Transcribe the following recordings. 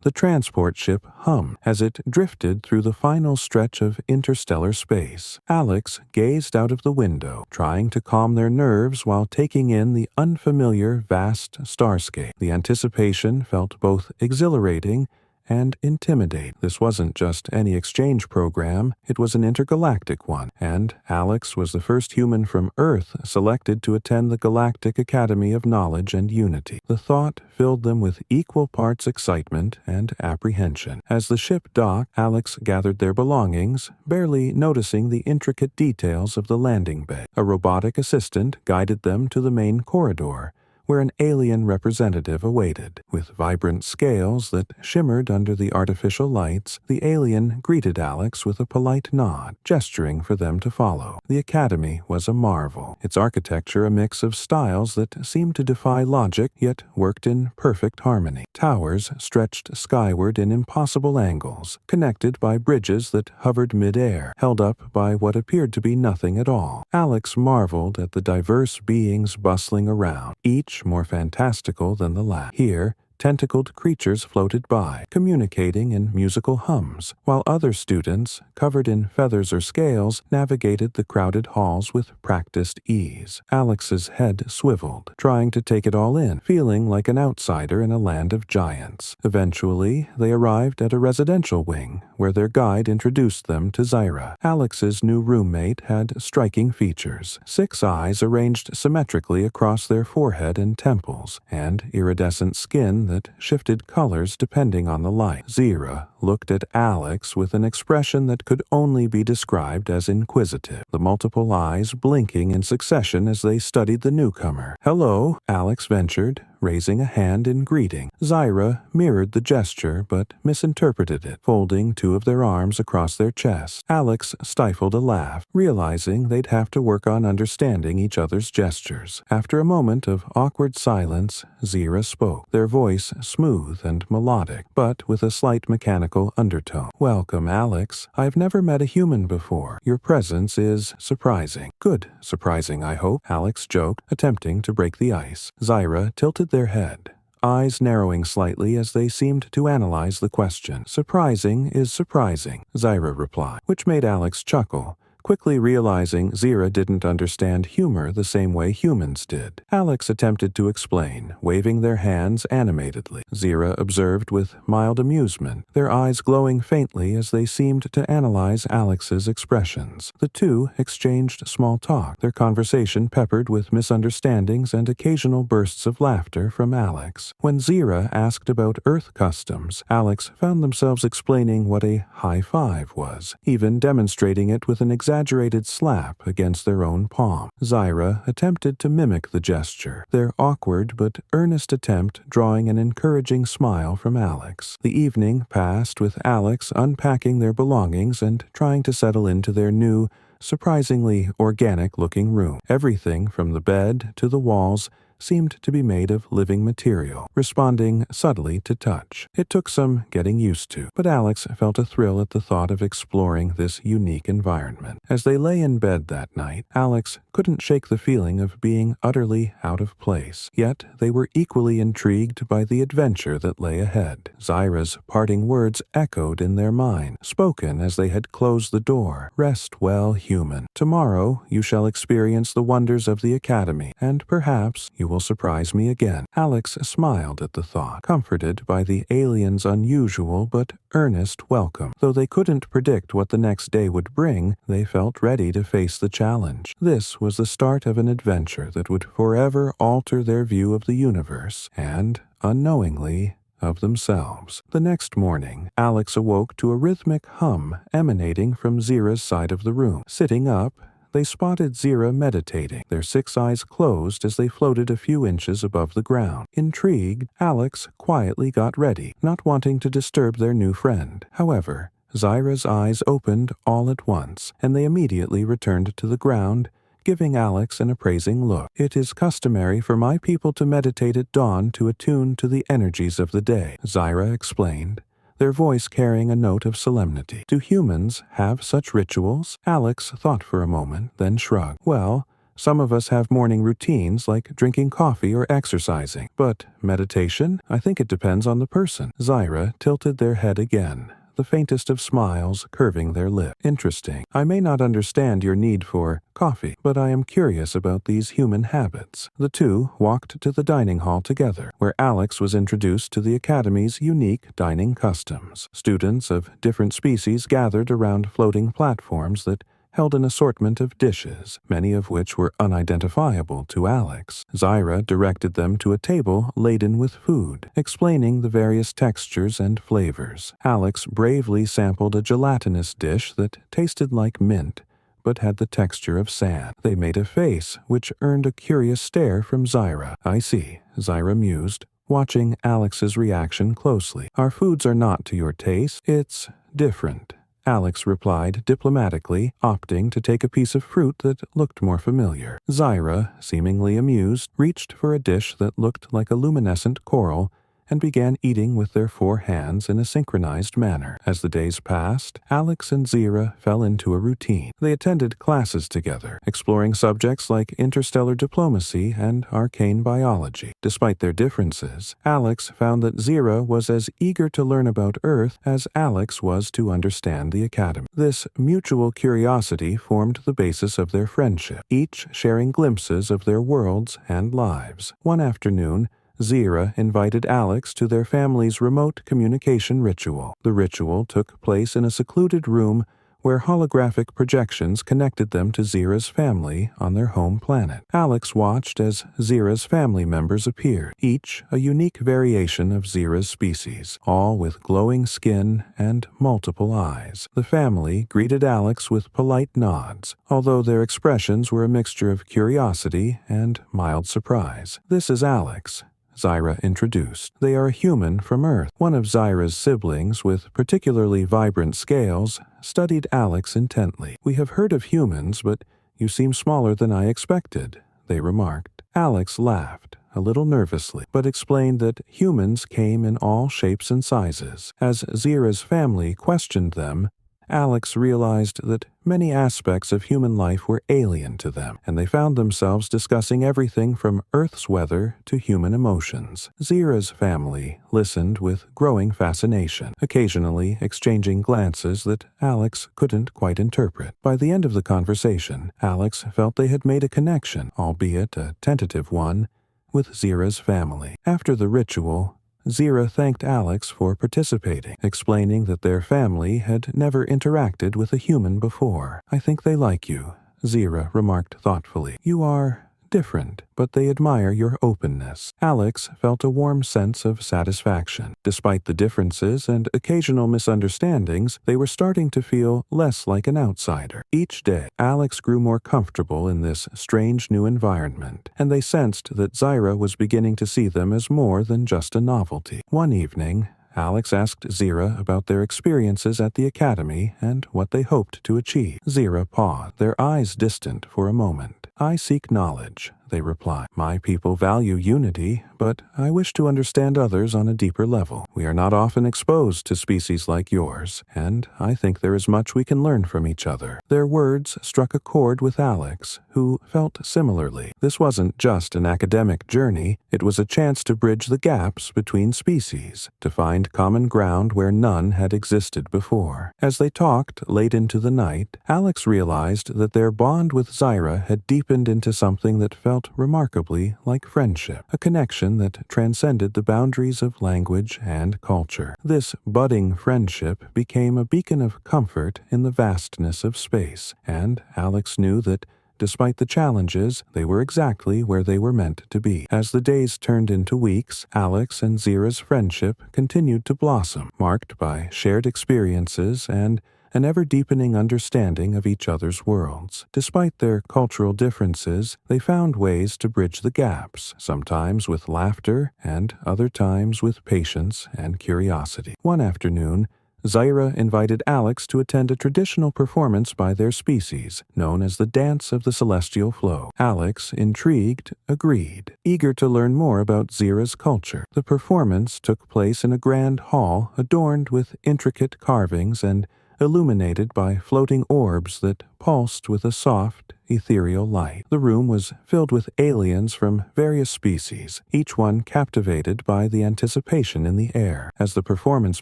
the transport ship hummed as it drifted through the final stretch of interstellar space. Alex gazed out of the window, trying to calm their nerves while taking in the unfamiliar vast starscape. The anticipation felt both exhilarating and intimidate. This wasn't just any exchange program, it was an intergalactic one, and Alex was the first human from Earth selected to attend the Galactic Academy of Knowledge and Unity. The thought filled them with equal parts excitement and apprehension. As the ship docked, Alex gathered their belongings, barely noticing the intricate details of the landing bay. A robotic assistant guided them to the main corridor, where an alien representative awaited. With vibrant scales that shimmered under the artificial lights, the alien greeted Alex with a polite nod, gesturing for them to follow. The academy was a marvel, its architecture a mix of styles that seemed to defy logic yet worked in perfect harmony. Towers stretched skyward in impossible angles, connected by bridges that hovered mid-air, held up by what appeared to be nothing at all. Alex marveled at the diverse beings bustling around, each more fantastical than the last. Here, tentacled creatures floated by, communicating in musical hums, while other students, covered in feathers or scales, navigated the crowded halls with practiced ease. Alex's head swiveled, trying to take it all in, feeling like an outsider in a land of giants. Eventually, they arrived at a residential wing, where their guide introduced them to Zyra. Alex's new roommate had striking features: 6 eyes arranged symmetrically across their forehead and temples, and iridescent skin that shifted colors depending on the light. Zyra looked at Alex with an expression that could only be described as inquisitive, the multiple eyes blinking in succession as they studied the newcomer. "Hello," Alex ventured, raising a hand in greeting. Zyra mirrored the gesture but misinterpreted it, folding 2 of their arms across their chest. Alex stifled a laugh, realizing they'd have to work on understanding each other's gestures. After a moment of awkward silence, Zyra spoke, their voice smooth and melodic, but with a slight mechanical undertone. "Welcome, Alex. I've never met a human before. Your presence is surprising." "Good. Surprising, I hope," Alex joked, attempting to break the ice. Zyra tilted their head, eyes narrowing slightly as they seemed to analyze the question. "Surprising is surprising," Zyra replied, which made Alex chuckle, quickly realizing Zyra didn't understand humor the same way humans did. Alex attempted to explain, waving their hands animatedly. Zyra observed with mild amusement, their eyes glowing faintly as they seemed to analyze Alex's expressions. The two exchanged small talk, their conversation peppered with misunderstandings and occasional bursts of laughter from Alex. When Zyra asked about Earth customs, Alex found themselves explaining what a high five was, even demonstrating it with an exaggerated slap against their own palm. Zyra attempted to mimic the gesture, their awkward but earnest attempt drawing an encouraging smile from Alex. The evening passed with Alex unpacking their belongings and trying to settle into their new, surprisingly organic-looking room. Everything from the bed to the walls seemed to be made of living material, responding subtly to touch. It took some getting used to, but Alex felt a thrill at the thought of exploring this unique environment. As they lay in bed that night, Alex couldn't shake the feeling of being utterly out of place. Yet they were equally intrigued by the adventure that lay ahead. Zyra's parting words echoed in their mind, spoken as they had closed the door. "Rest well, human. Tomorrow you shall experience the wonders of the academy, and perhaps you will surprise me again." Alex smiled at the thought, comforted by the alien's unusual but earnest welcome. Though they couldn't predict what the next day would bring, they felt ready to face the challenge. This was the start of an adventure that would forever alter their view of the universe and, unknowingly, of themselves. The next morning, Alex awoke to a rhythmic hum emanating from Zyra's side of the room. Sitting up, they spotted Zyra meditating, their 6 eyes closed as they floated a few inches above the ground. Intrigued, Alex quietly got ready, not wanting to disturb their new friend. However, Zyra's eyes opened all at once, and they immediately returned to the ground, giving Alex an appraising look. "It is customary for my people to meditate at dawn to attune to the energies of the day," Zyra explained, their voice carrying a note of solemnity. "Do humans have such rituals?" Alex thought for a moment, then shrugged. "Well, Some of us have morning routines like drinking coffee or exercising. But meditation? I think it depends on the person. Zyra tilted their head again, the faintest of smiles curving their lip. Interesting. I may not understand your need for coffee, but I am curious about these human habits. The two walked to the dining hall together, where Alex was introduced to the Academy's unique dining customs. Students of different species gathered around floating platforms that held an assortment of dishes, many of which were unidentifiable to Alex. Zyra directed them to a table laden with food, explaining the various textures and flavors. Alex bravely sampled a gelatinous dish that tasted like mint, but had the texture of sand. They made a face, which earned a curious stare from Zyra. I see, Zyra mused, watching Alex's reaction closely. Our foods are not to your taste. It's different, Alex replied diplomatically, opting to take a piece of fruit that looked more familiar. Zyra, seemingly amused, reached for a dish that looked like a luminescent coral and began eating with their 4 hands in a synchronized manner. As the days passed, Alex and Zyra fell into a routine. They attended classes together, exploring subjects like interstellar diplomacy and arcane biology. Despite their differences, Alex found that Zyra was as eager to learn about Earth as Alex was to understand the Academy. This mutual curiosity formed the basis of their friendship, each sharing glimpses of their worlds and lives. One afternoon, Zyra invited Alex to their family's remote communication ritual. The ritual took place in a secluded room where holographic projections connected them to Zyra's family on their home planet. Alex watched as Zyra's family members appeared, each a unique variation of Zyra's species, all with glowing skin and multiple eyes. The family greeted Alex with polite nods, although their expressions were a mixture of curiosity and mild surprise. This is Alex, Zyra introduced. They are a human from Earth. One of Zyra's siblings, with particularly vibrant scales, studied Alex intently. We have heard of humans, but you seem smaller than I expected, they remarked. Alex laughed, a little nervously, but explained that humans came in all shapes and sizes. As Zyra's family questioned them, Alex realized that many aspects of human life were alien to them, and they found themselves discussing everything from Earth's weather to human emotions. Zyra's family listened with growing fascination, occasionally exchanging glances that Alex couldn't quite interpret. By the end of the conversation, Alex felt they had made a connection, albeit a tentative one, with Zyra's family. After the ritual, Zyra thanked Alex for participating, explaining that their family had never interacted with a human before. I think they like you, Zyra remarked thoughtfully. You are different, but they admire your openness. Alex felt a warm sense of satisfaction. Despite the differences and occasional misunderstandings, they were starting to feel less like an outsider. Each day, Alex grew more comfortable in this strange new environment, and they sensed that Zyra was beginning to see them as more than just a novelty. One evening, Alex asked Zyra about their experiences at the Academy and what they hoped to achieve. Zyra paused, their eyes distant for a moment. I seek knowledge, they replied. My people value unity, but I wish to understand others on a deeper level. We are not often exposed to species like yours, and I think there is much we can learn from each other. Their words struck a chord with Alex, who felt similarly. This wasn't just an academic journey, it was a chance to bridge the gaps between species, to find common ground where none had existed before. As they talked late into the night, Alex realized that their bond with Zyra had deepened into something that felt remarkably like friendship, a connection that transcended the boundaries of language and culture. This budding friendship became a beacon of comfort in the vastness of space, and Alex knew that despite the challenges, they were exactly where they were meant to be. As the days turned into weeks, Alex and Zyra's friendship continued to blossom, marked by shared experiences and an ever-deepening understanding of each other's worlds. Despite their cultural differences, they found ways to bridge the gaps, sometimes with laughter and other times with patience and curiosity. One afternoon, Zyra invited Alex to attend a traditional performance by their species, known as the Dance of the Celestial Flow. Alex, intrigued, agreed, eager to learn more about Zyra's culture. The performance took place in a grand hall adorned with intricate carvings and illuminated by floating orbs that pulsed with a soft, ethereal light. The room was filled with aliens from various species, each one captivated by the anticipation in the air. As the performance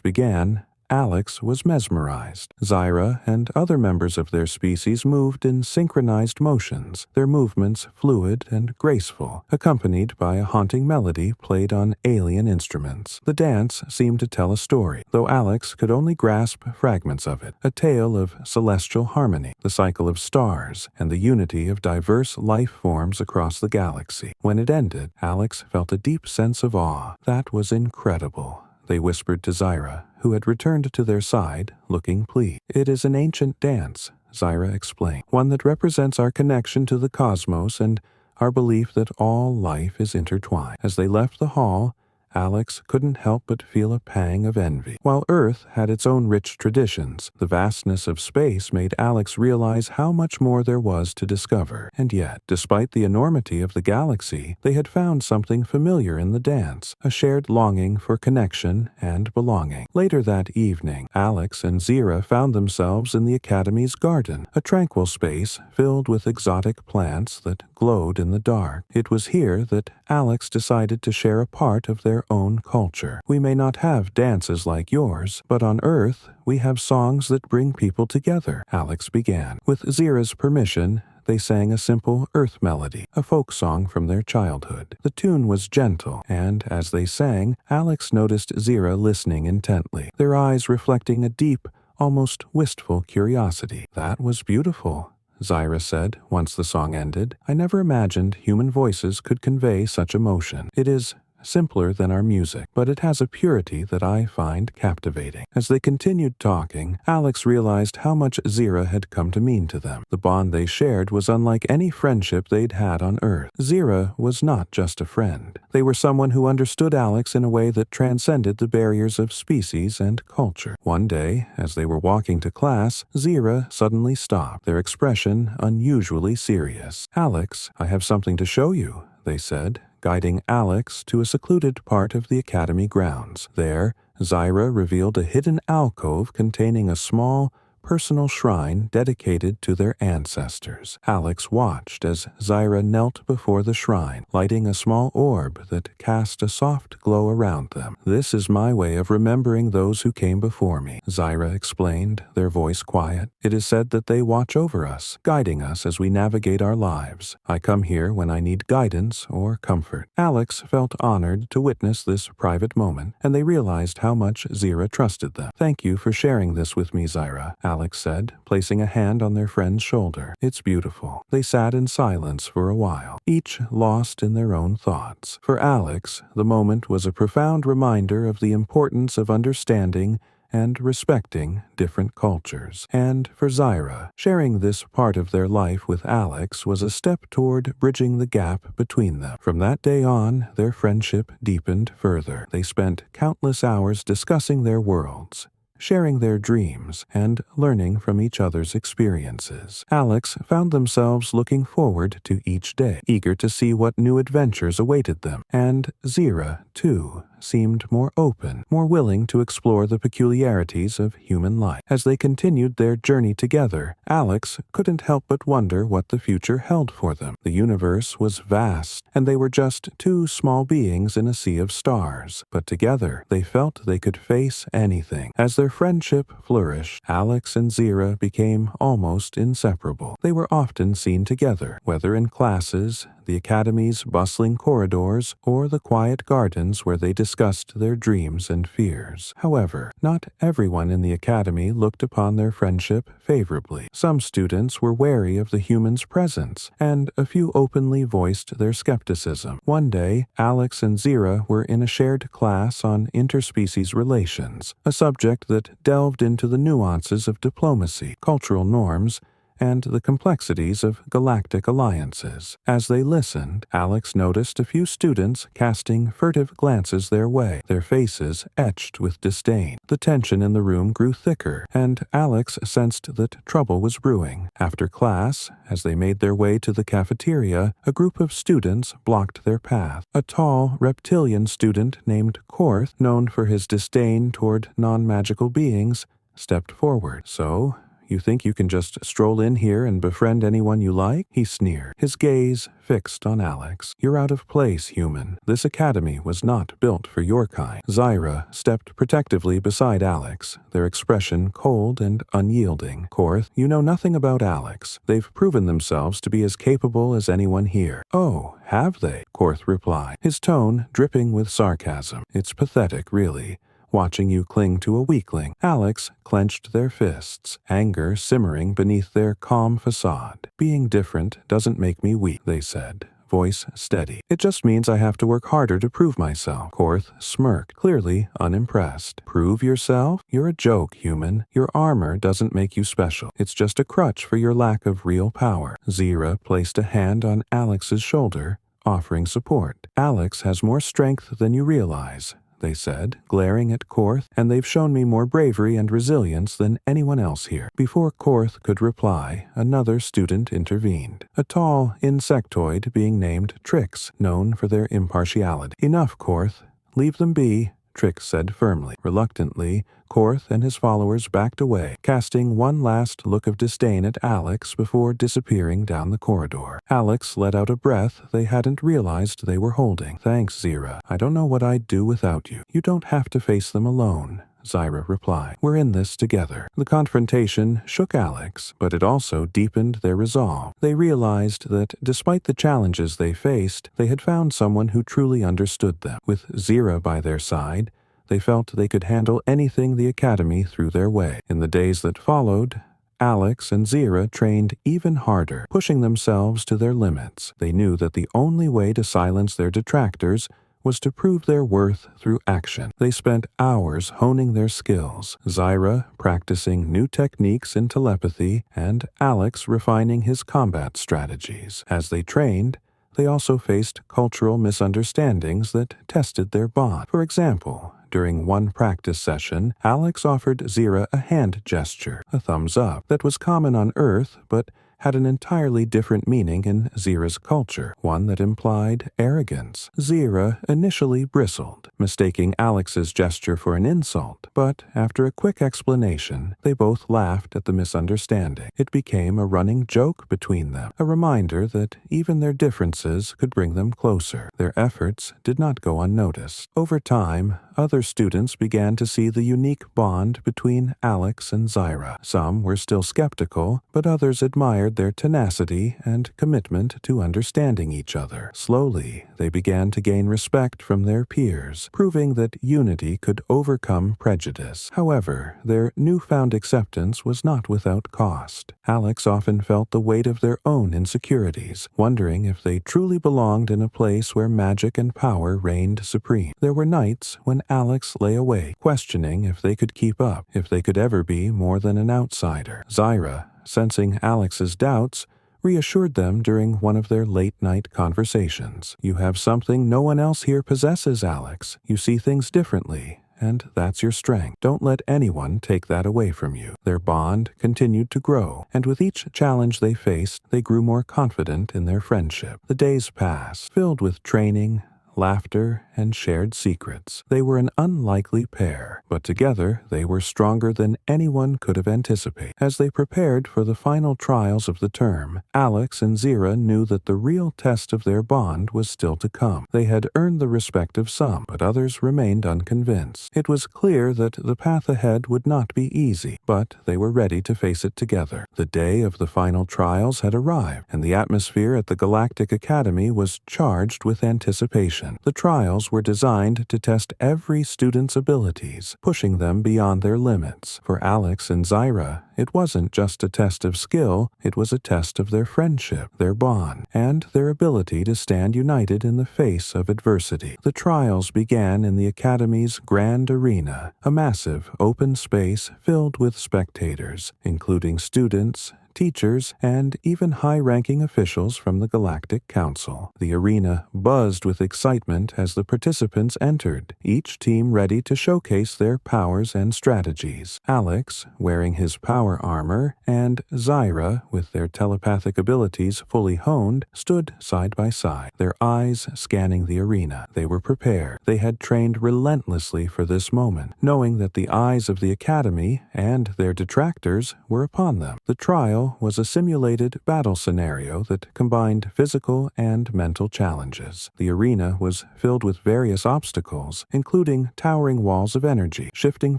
began, Alex was mesmerized. Zyra and other members of their species moved in synchronized motions, their movements fluid and graceful, accompanied by a haunting melody played on alien instruments. The dance seemed to tell a story, though Alex could only grasp fragments of it, a tale of celestial harmony, the cycle of stars, and the unity of diverse life forms across the galaxy. When it ended, Alex felt a deep sense of awe. That was incredible, they whispered to Zyra, who had returned to their side, looking pleased. It is an ancient dance, Zyra explained, one that represents our connection to the cosmos and our belief that all life is intertwined. As they left the hall, Alex couldn't help but feel a pang of envy. While Earth had its own rich traditions, the vastness of space made Alex realize how much more there was to discover. And yet, despite the enormity of the galaxy, they had found something familiar in the dance, a shared longing for connection and belonging. Later that evening, Alex and Zyra found themselves in the Academy's garden, a tranquil space filled with exotic plants that glowed in the dark. It was here that Alex decided to share a part of their own culture. We may not have dances like yours, but on Earth, we have songs that bring people together, Alex began. With Zyra's permission, they sang a simple Earth melody, a folk song from their childhood. The tune was gentle, and as they sang, Alex noticed Zyra listening intently, their eyes reflecting a deep, almost wistful curiosity. That was beautiful, Zyra said once the song ended. I never imagined human voices could convey such emotion. It is simpler than our music, but it has a purity that I find captivating. As they continued talking, Alex realized how much Zyra had come to mean to them. The bond they shared was unlike any friendship they'd had on Earth. Zyra was not just a friend. They were someone who understood Alex in a way that transcended the barriers of species and culture. One day, as they were walking to class, Zyra suddenly stopped, their expression unusually serious. Alex, I have something to show you, they said, guiding Alex to a secluded part of the Academy grounds. There, Zyra revealed a hidden alcove containing a small, personal shrine dedicated to their ancestors. Alex watched as Zyra knelt before the shrine, lighting a small orb that cast a soft glow around them. This is my way of remembering those who came before me, Zyra explained, their voice quiet. It is said that they watch over us, guiding us as we navigate our lives. I come here when I need guidance or comfort. Alex felt honored to witness this private moment, and they realized how much Zyra trusted them. Thank you for sharing this with me, Zyra, Alex said, placing a hand on their friend's shoulder. It's beautiful. They sat in silence for a while, each lost in their own thoughts. For Alex, the moment was a profound reminder of the importance of understanding and respecting different cultures. And for Zyra, sharing this part of their life with Alex was a step toward bridging the gap between them. From that day on, their friendship deepened further. They spent countless hours discussing their worlds, sharing their dreams, and learning from each other's experiences. Alex found themselves looking forward to each day, eager to see what new adventures awaited them. And Zyra, too, seemed more open, more willing to explore the peculiarities of human life. As they continued their journey together, Alex couldn't help but wonder what the future held for them. The universe was vast, and they were just two small beings in a sea of stars. But together, they felt they could face anything. As their friendship flourished, Alex and Zyra became almost inseparable. They were often seen together, whether in classes, the Academy's bustling corridors, or the quiet gardens where they discussed their dreams and fears. However, not everyone in the Academy looked upon their friendship favorably. Some students were wary of the humans' presence, and a few openly voiced their skepticism. One day, Alex and Zyra were in a shared class on interspecies relations, a subject that delved into the nuances of diplomacy, cultural norms, and the complexities of galactic alliances. As they listened, Alex noticed a few students casting furtive glances their way, their faces etched with disdain. The tension in the room grew thicker, and Alex sensed that trouble was brewing. After class, as they made their way to the cafeteria, a group of students blocked their path. A tall, reptilian student named Korth, known for his disdain toward non-magical beings, stepped forward. "So, you think you can just stroll in here and befriend anyone you like?" he sneered, his gaze fixed on Alex. "You're out of place, human. This academy was not built for your kind." Zyra stepped protectively beside Alex, their expression cold and unyielding. "Korth, you know nothing about Alex. They've proven themselves to be as capable as anyone here." "Oh, have they?" Korth replied, his tone dripping with sarcasm. "It's pathetic, really, watching you cling to a weakling." Alex clenched their fists, anger simmering beneath their calm facade. "Being different doesn't make me weak," they said, voice steady. "It just means I have to work harder to prove myself." Korth smirked, clearly unimpressed. "Prove yourself? You're a joke, human. Your armor doesn't make you special. It's just a crutch for your lack of real power." Zyra placed a hand on Alex's shoulder, offering support. "Alex has more strength than you realize," they said, glaring at Korth, "and they've shown me more bravery and resilience than anyone else here." Before Korth could reply, another student intervened, a tall insectoid being named Trix, known for their impartiality. "Enough, Korth. Leave them be," Trix said firmly. Reluctantly, Korth and his followers backed away, casting one last look of disdain at Alex before disappearing down the corridor. Alex let out a breath they hadn't realized they were holding. "Thanks, Zyra. I don't know what I'd do without you." "You don't have to face them alone," Zyra replied. "We're in this together." The confrontation shook Alex, but it also deepened their resolve. They realized that despite the challenges they faced, they had found someone who truly understood them. With Zyra by their side, they felt they could handle anything the Academy threw their way. In the days that followed, Alex and Zyra trained even harder, pushing themselves to their limits. They knew that the only way to silence their detractors was to prove their worth through action. They spent hours honing their skills, Zyra practicing new techniques in telepathy and Alex refining his combat strategies. As they trained, they also faced cultural misunderstandings that tested their bond. For example, during one practice session, Alex offered Zyra a hand gesture, a thumbs up, that was common on Earth but had an entirely different meaning in Zyra's culture, one that implied arrogance. Zyra initially bristled, mistaking Alex's gesture for an insult, but after a quick explanation, they both laughed at the misunderstanding. It became a running joke between them, a reminder that even their differences could bring them closer. Their efforts did not go unnoticed. Over time, other students began to see the unique bond between Alex and Zyra. Some were still skeptical, but others admired their tenacity and commitment to understanding each other. Slowly, they began to gain respect from their peers, proving that unity could overcome prejudice. However, their newfound acceptance was not without cost. Alex often felt the weight of their own insecurities, wondering if they truly belonged in a place where magic and power reigned supreme. There were nights when Alex lay awake, questioning if they could keep up, if they could ever be more than an outsider. Zyra, sensing Alex's doubts, reassured them during one of their late-night conversations. "You have something no one else here possesses, Alex. You see things differently, and that's your strength. Don't let anyone take that away from you." Their bond continued to grow, and with each challenge they faced, they grew more confident in their friendship. The days passed, filled with training, laughter, and shared secrets. They were an unlikely pair, but together they were stronger than anyone could have anticipated. As they prepared for the final trials of the term, Alex and Zyra knew that the real test of their bond was still to come. They had earned the respect of some, but others remained unconvinced. It was clear that the path ahead would not be easy, but they were ready to face it together. The day of the final trials had arrived, and the atmosphere at the Galactic Academy was charged with anticipation. The trials were designed to test every student's abilities, pushing them beyond their limits. For Alex and Zyra, it wasn't just a test of skill, it was a test of their friendship, their bond, and their ability to stand united in the face of adversity. The trials began in the Academy's Grand Arena, a massive open space filled with spectators, including students, teachers, and even high-ranking officials from the Galactic Council. The arena buzzed with excitement as the participants entered, each team ready to showcase their powers and strategies. Alex, wearing his power armor, and Zyra, with their telepathic abilities fully honed, stood side by side, their eyes scanning the arena. They were prepared. They had trained relentlessly for this moment, knowing that the eyes of the Academy and their detractors were upon them. The trial was a simulated battle scenario that combined physical and mental challenges. The arena was filled with various obstacles, including towering walls of energy, shifting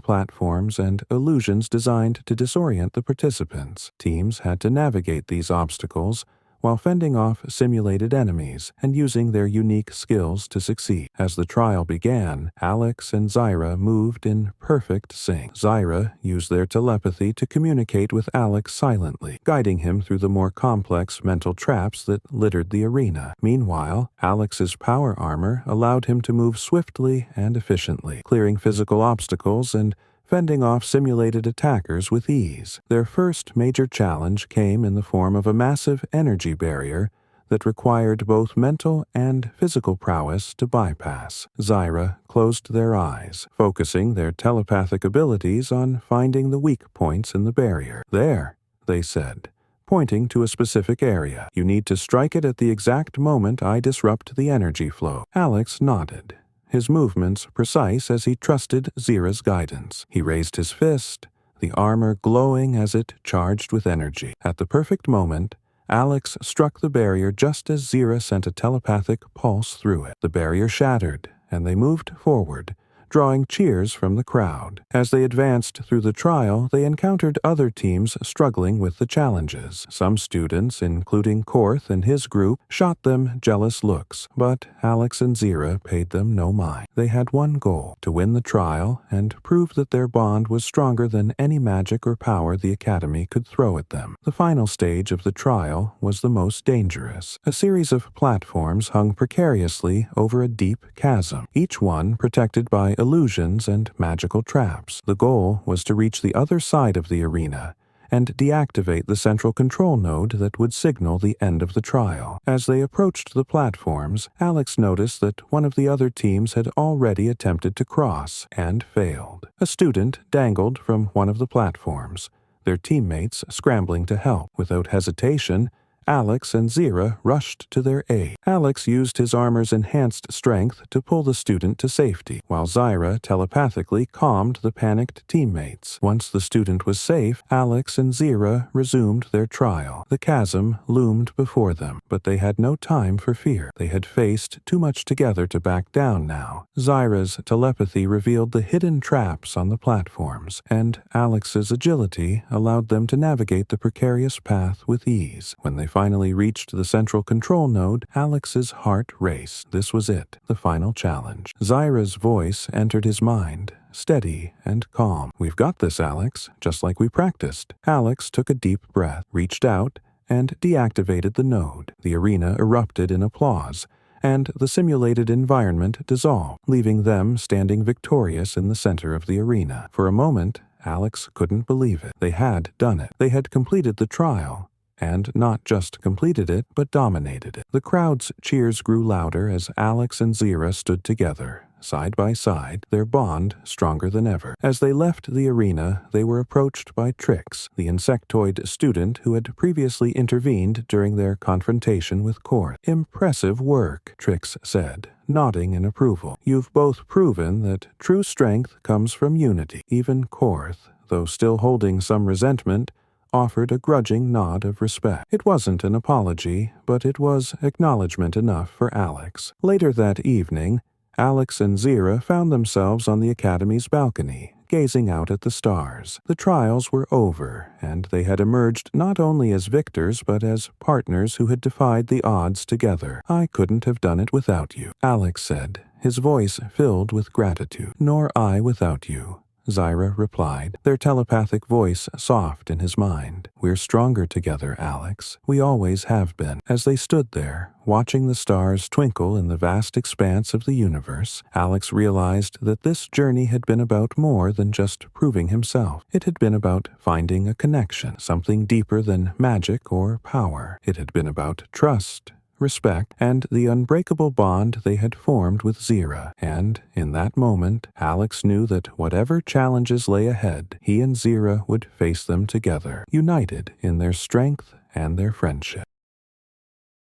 platforms, and illusions designed to disorient the participants. Teams had to navigate these obstacles while fending off simulated enemies and using their unique skills to succeed. As the trial began, Alex and Zyra moved in perfect sync. Zyra used their telepathy to communicate with Alex silently, guiding him through the more complex mental traps that littered the arena. Meanwhile, Alex's power armor allowed him to move swiftly and efficiently, clearing physical obstacles and fending off simulated attackers with ease. Their first major challenge came in the form of a massive energy barrier that required both mental and physical prowess to bypass. Zyra closed their eyes, focusing their telepathic abilities on finding the weak points in the barrier. "There," they said, pointing to a specific area. "You need to strike it at the exact moment I disrupt the energy flow." Alex nodded, his movements precise as he trusted Zyra's guidance. He raised his fist, the armor glowing as it charged with energy. At the perfect moment, Alex struck the barrier just as Zyra sent a telepathic pulse through it. The barrier shattered, and they moved forward, drawing cheers from the crowd. As they advanced through the trial, they encountered other teams struggling with the challenges. Some students, including Korth and his group, shot them jealous looks, but Alex and Zyra paid them no mind. They had one goal: to win the trial and prove that their bond was stronger than any magic or power the Academy could throw at them. The final stage of the trial was the most dangerous. A series of platforms hung precariously over a deep chasm, each one protected by illusions and magical traps. The goal was to reach the other side of the arena and deactivate the central control node that would signal the end of the trial. As they approached the platforms, Alex noticed that one of the other teams had already attempted to cross and failed. A student dangled from one of the platforms, their teammates scrambling to help. Without hesitation, Alex and Zyra rushed to their aid. Alex used his armor's enhanced strength to pull the student to safety, while Zyra telepathically calmed the panicked teammates. Once the student was safe, Alex and Zyra resumed their trial. The chasm loomed before them, but they had no time for fear. They had faced too much together to back down now. Zyra's telepathy revealed the hidden traps on the platforms, and Alex's agility allowed them to navigate the precarious path with ease. When they finally reached the central control node, Alex's heart raced. This was it, the final challenge. Zyra's voice entered his mind, steady and calm. "We've got this, Alex, just like we practiced." Alex took a deep breath, reached out, and deactivated the node. The arena erupted in applause, and the simulated environment dissolved, leaving them standing victorious in the center of the arena. For a moment, Alex couldn't believe it. They had done it. They had completed the trial. And not just completed it, but dominated it. The crowd's cheers grew louder as Alex and Zyra stood together, side by side, their bond stronger than ever. As they left the arena, they were approached by Trix, the insectoid student who had previously intervened during their confrontation with Korth. "Impressive work," Trix said, nodding in approval. "You've both proven that true strength comes from unity." Even Korth, though still holding some resentment, offered a grudging nod of respect. It wasn't an apology, but it was acknowledgement enough for Alex. Later that evening, Alex and Zyra found themselves on the Academy's balcony, gazing out at the stars. The trials were over, and they had emerged not only as victors but as partners who had defied the odds together. "I couldn't have done it without you," Alex said, his voice filled with gratitude. "Nor I without you," Zyra replied, their telepathic voice soft in his mind. "We're stronger together, Alex. We always have been." As they stood there, watching the stars twinkle in the vast expanse of the universe, Alex realized that this journey had been about more than just proving himself. It had been about finding a connection, something deeper than magic or power. It had been about trust, respect, and the unbreakable bond they had formed with Zyra. And, in that moment, Alex knew that whatever challenges lay ahead, he and Zyra would face them together, united in their strength and their friendship.